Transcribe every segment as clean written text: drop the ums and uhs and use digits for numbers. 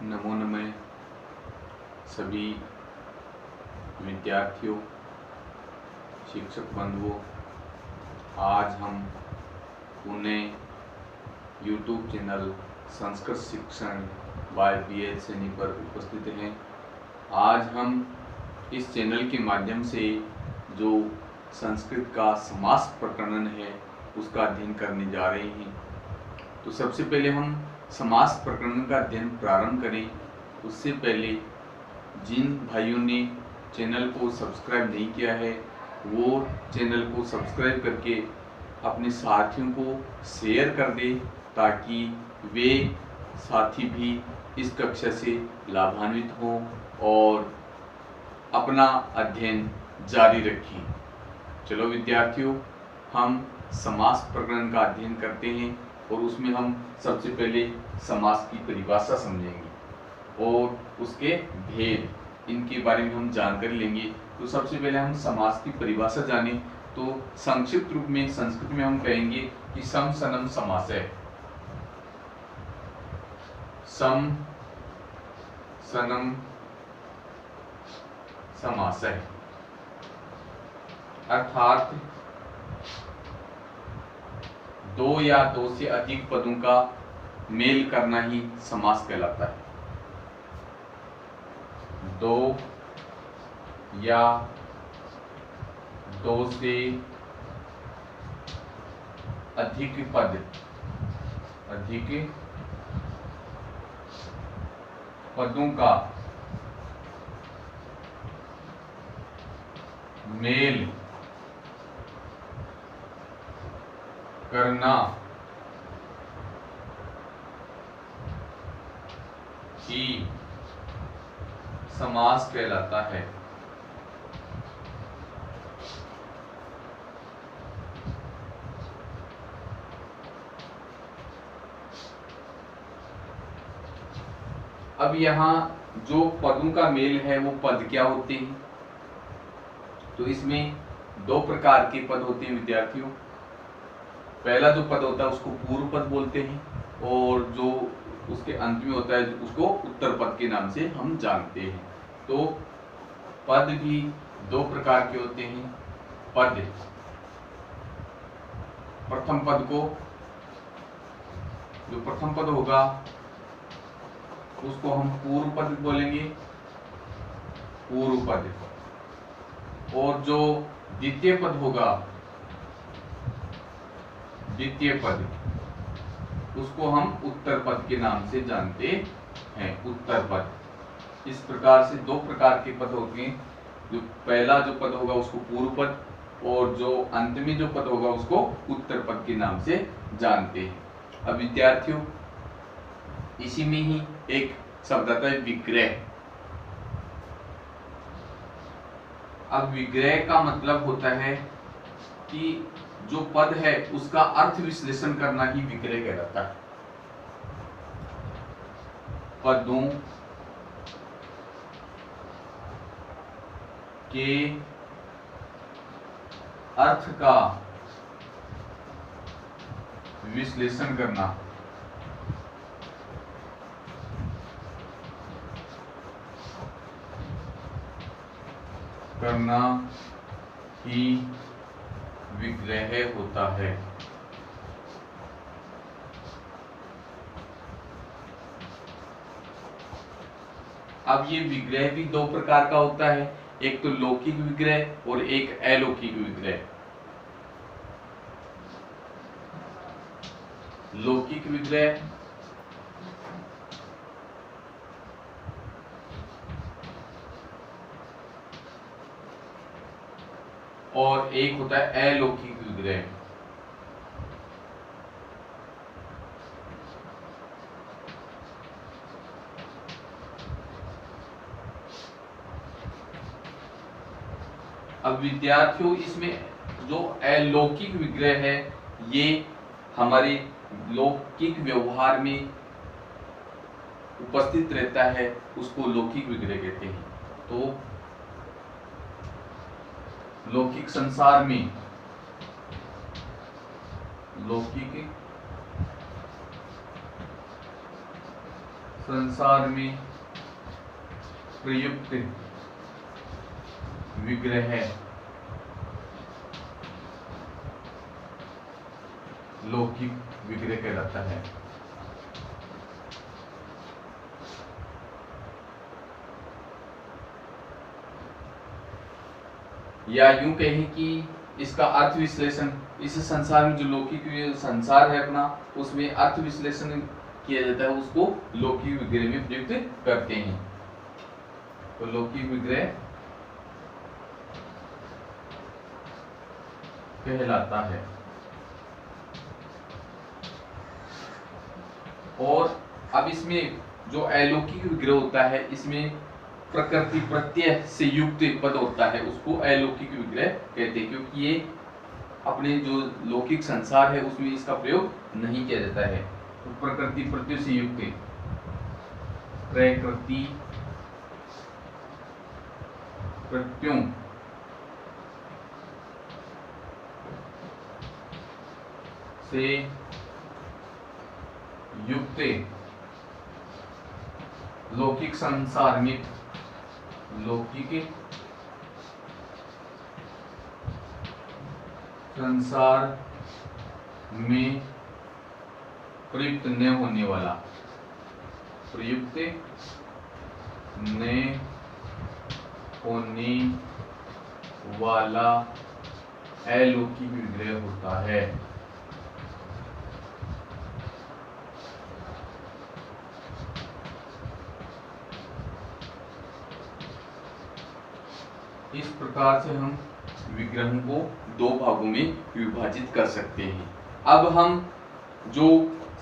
नमो नमः सभी विद्यार्थियों, शिक्षक बंधुओं। आज हम पुनः YouTube चैनल संस्कृत शिक्षण बाय BL सैनी पर उपस्थित हैं। आज हम इस चैनल के माध्यम से जो संस्कृत का समास प्रकरण है उसका अध्ययन करने जा रहे हैं। तो सबसे पहले हम समास प्रकरण का अध्ययन प्रारंभ करें उससे पहले जिन भाइयों ने चैनल को सब्सक्राइब नहीं किया है वो चैनल को सब्सक्राइब करके अपने साथियों को शेयर कर दें ताकि वे साथी भी इस कक्षा से लाभान्वित हों और अपना अध्ययन जारी रखें। चलो विद्यार्थियों, हम समास प्रकरण का अध्ययन करते हैं और उसमें हम सबसे पहले समास की परिभाषा समझेंगे और उसके भेद इनके बारे में हम जानकारी लेंगे। तो सबसे पहले हम समास की परिभाषा जानें तो संक्षिप्त रूप में संस्कृत में हम कहेंगे कि सम सनम समास है। सम सनम समास है अर्थात दो या दो से अधिक पदों का मेल करना ही समास कहलाता है। दो या दो से अधिक पदों का मेल करना ही समास कहलाता है। अब यहाँ जो पदों का मेल है वो पद क्या होते हैं? तो इसमें दो प्रकार के पद होते हैं विद्यार्थियों। पहला जो पद होता है उसको पूर्व पद बोलते हैं और जो उसके अंत में होता है उसको उत्तर पद के नाम से हम जानते हैं। तो पद भी दो प्रकार के होते हैं। पद, प्रथम पद को, जो प्रथम पद होगा उसको हम पूर्व पद बोलेंगे, पूर्व पद। और जो द्वितीय पद होगा, द्वितीय पद, उसको हम उत्तर पद के नाम से जानते हैं, उत्तर पद। इस प्रकार से दो प्रकार के पद होते हैं। जो पहला जो पद होगा उसको पूर्व पद और जो अंत में जो पद होगा उसको उत्तर पद के नाम से जानते हैं। अब विद्यार्थियों, इसी में ही एक शब्द आता है विग्रह। अब विग्रह का मतलब होता है कि जो पद है उसका अर्थ विश्लेषण करना ही विग्रह कहलाता है। पदों के अर्थ का विश्लेषण करना ही विग्रह होता है। अब ये विग्रह भी दो प्रकार का होता है, एक तो लौकिक विग्रह और एक अलौकिक विग्रह। लौकिक विग्रह और एक होता है अलौकिक विग्रह। अब विद्यार्थियों, इसमें जो अलौकिक विग्रह है ये हमारे लौकिक व्यवहार में उपस्थित रहता है, उसको लौकिक विग्रह कहते हैं। तो लौकिक संसार में, लौकिक संसार में प्रयुक्त विग्रह लौकिक विग्रह कहलाता है। या यूं कहें कि इसका अर्थ विश्लेषण, इस संसार में जो लौकिक संसार है अपना, उसमें अर्थ विश्लेषण किया जाता है, उसको लौकिक विग्रह में प्रयुक्त करते हैं। तो लौकिक विग्रह कहलाता है। और अब इसमें जो अलौकिक विग्रह होता है, इसमें प्रकृति प्रत्यय से युक्त पद होता है, उसको अलौकिक विग्रह कहते हैं, क्योंकि ये अपने जो लौकिक संसार है उसमें इसका प्रयोग नहीं किया जाता है। तो प्रकृति प्रत्यय से युक्त, प्रकृति प्रत्ययों से युक्त लौकिक संसार में, लौकिक संसार में प्रयुक्त न होने वाला, प्रयुक्त न होने वाला अलौकिक विग्रह होता है। इस प्रकार से हम विग्रहों को दो भागों में विभाजित कर सकते हैं। अब हम जो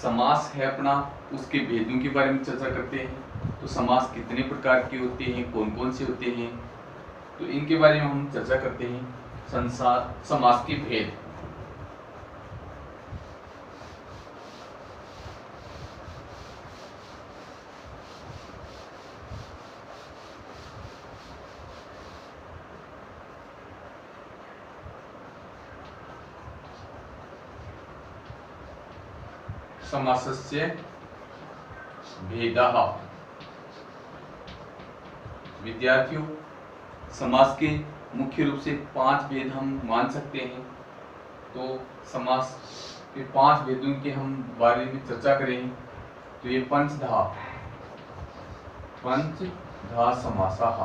समास है अपना, उसके भेदों के बारे में चर्चा करते हैं। तो समास कितने प्रकार के होते हैं, कौन कौन से होते हैं, तो इनके बारे में हम चर्चा करते हैं। समास के भेद। समासस्य भेदः। विद्यार्थियों, समास के मुख्य रूप से 5 भेद हम मान सकते हैं। तो समास के 5 भेदों के हम बारे में चर्चा करें। तो ये पंचधा समासः।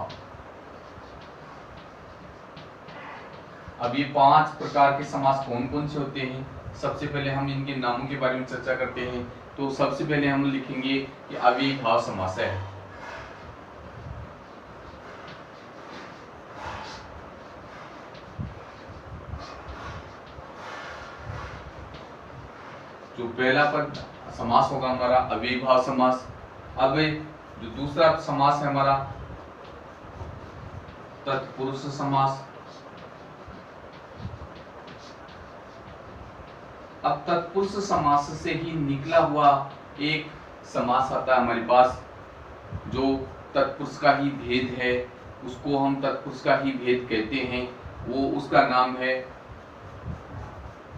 अब ये 5 प्रकार के समास कौन कौन से होते हैं, सबसे पहले हम इनके नामों के बारे में चर्चा करते हैं। तो सबसे पहले हम लिखेंगे कि अव्ययीभाव समास है। जो पहला पद समास होगा हमारा अव्ययीभाव समास। अब जो दूसरा समास है हमारा तत्पुरुष समास। अब तत्पुरुष समास से ही निकला हुआ एक समास आता है हमारे पास, जो तत्पुरुष का ही भेद है, उसको हम तत्पुरुष का ही भेद कहते हैं। वो उसका नाम है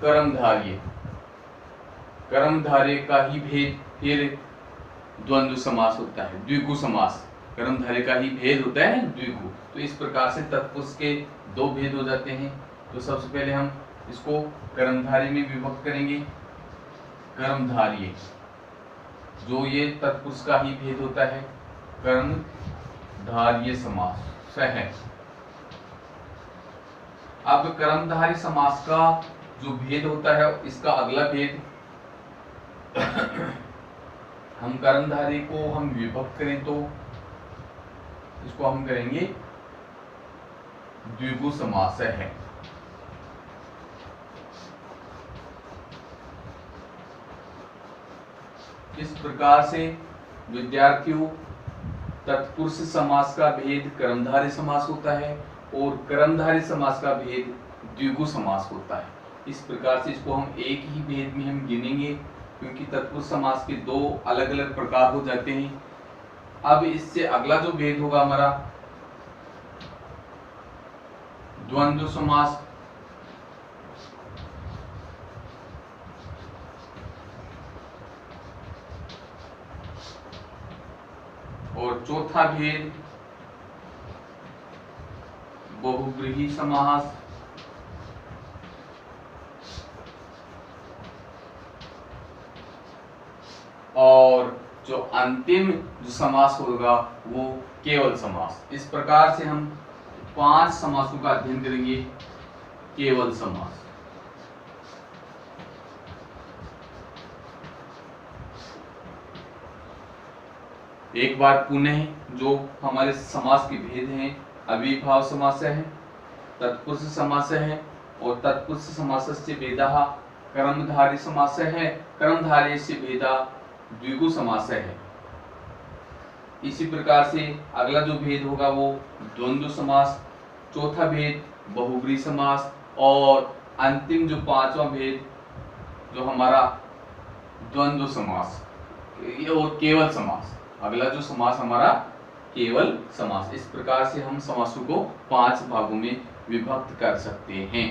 कर्मधारय। कर्मधारय का ही भेद फिर द्वंद्व समास होता है, द्विगु समास। कर्मधारय का ही भेद होता है द्विगु। तो इस प्रकार से तत्पुरुष के 2 भेद हो जाते हैं। तो सबसे पहले हम इसको कर्मधारय में विभक्त करेंगे। कर्मधारय, जो ये तत्पुरुष का ही भेद होता है, कर्मधारय समास है। अब कर्मधारय समास का जो भेद होता है, इसका अगला भेद हम कर्मधारय को हम विभक्त करें तो इसको हम करेंगे द्विगु समास है। इस प्रकार से विद्यार्थियों, तत्पुरुष समास का भेद कर्मधारय समास होता है और कर्मधारय समास का भेद द्विगु समास होता है। इस प्रकार से इसको हम एक ही भेद में हम गिनेंगे, क्योंकि तत्पुरुष समास के 2 अलग अलग प्रकार हो जाते हैं। अब इससे अगला जो भेद होगा हमारा द्वंद्व समास। और चौथा भेद बहुव्रीहि समास। और जो अंतिम जो समास होगा वो केवल समास। इस प्रकार से हम 5 समासों का अध्ययन करेंगे। केवल समास, एक बार पुनः जो हमारे समास के भेद हैं, अविभाव समास है, तत्पुरुष समास है और तत्पुरुष समासस्य भेदः कर्मधारय समास है, कर्मधारयस्य भेदः द्विगु समास है। इसी प्रकार से अगला जो भेद होगा वो द्वंद्व समास, चौथा भेद बहुव्रीहि समास और अंतिम जो 5वां भेद जो हमारा द्वंद्व समास ये और केवल समास। अगला जो समास हमारा केवल समास। इस प्रकार से हम समासों को 5 भागों में विभक्त कर सकते हैं।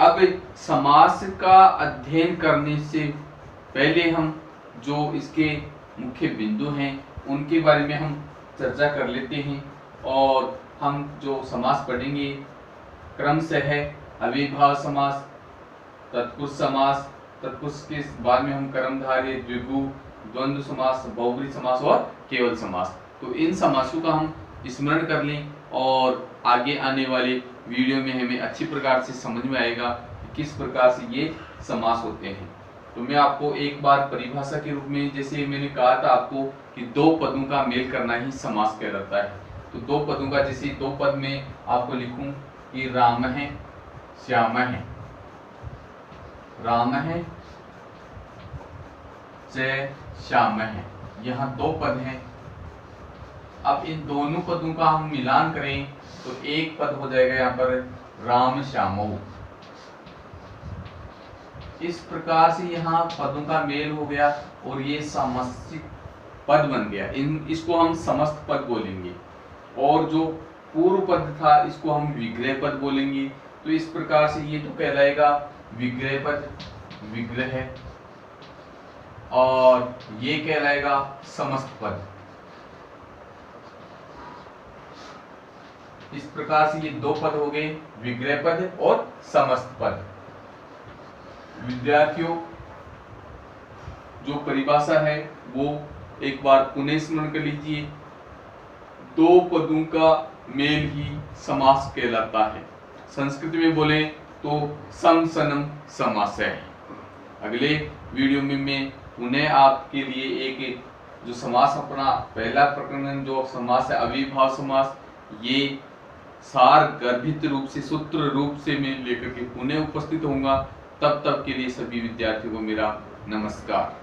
अब समास का अध्ययन करने से पहले हम जो इसके मुख्य बिंदु हैं उनके बारे में हम चर्चा कर लेते हैं। और हम जो समास पढ़ेंगे क्रम से है अविभाव समास, तत्पुरुष समास, तत्पुरुष के बाद में हम कर्मधारय, द्विगु, द्वंद्व समास, बहुव्रीहि समास और केवल समास। तो इन समासों का हम स्मरण कर लें और आगे आने वाले वीडियो में हमें अच्छी प्रकार से समझ में आएगा कि किस प्रकार से ये समास होते हैं। तो मैं आपको एक बार परिभाषा के रूप में, जैसे मैंने कहा था आपको कि 2 पदों का मेल करना ही समास कहलाता है। तो 2 पदों का, जैसे 2 पद में आपको लिखूं कि राम है श्याम है, राम है जय श्याम है, यहाँ 2 पद हैं। अब इन दोनों पदों का हम मिलान करें तो एक पद हो जाएगा यहाँ पर राम श्यामो। इस प्रकार से यहाँ पदों का मेल हो गया और ये समष्टिक पद बन गया। इसको हम समस्त पद बोलेंगे और जो पूर्व पद था इसको हम विग्रह पद बोलेंगे। तो इस प्रकार से ये तो कहलाएगा विग्रह पद, विग्रह, और ये कहलाएगा समस्त पद। इस प्रकार से ये 2 पद हो गए, विग्रह पद और समस्त पद। विद्यार्थियों, जो परिभाषा है वो एक बार पुनः स्मरण कर लीजिए। 2 पदों का मेल ही समास कहलाता है। संस्कृत में बोले तो सम सनम समास है। अगले वीडियो में मैं पुनः आपके लिए एक जो समास, अपना पहला प्रकरण जो समास है अविभाव समास, ये सार गर्भित रूप से, सूत्र रूप से मैं लेकर के पुनः उपस्थित होऊंगा। तब तक के लिए सभी विद्यार्थियों को मेरा नमस्कार।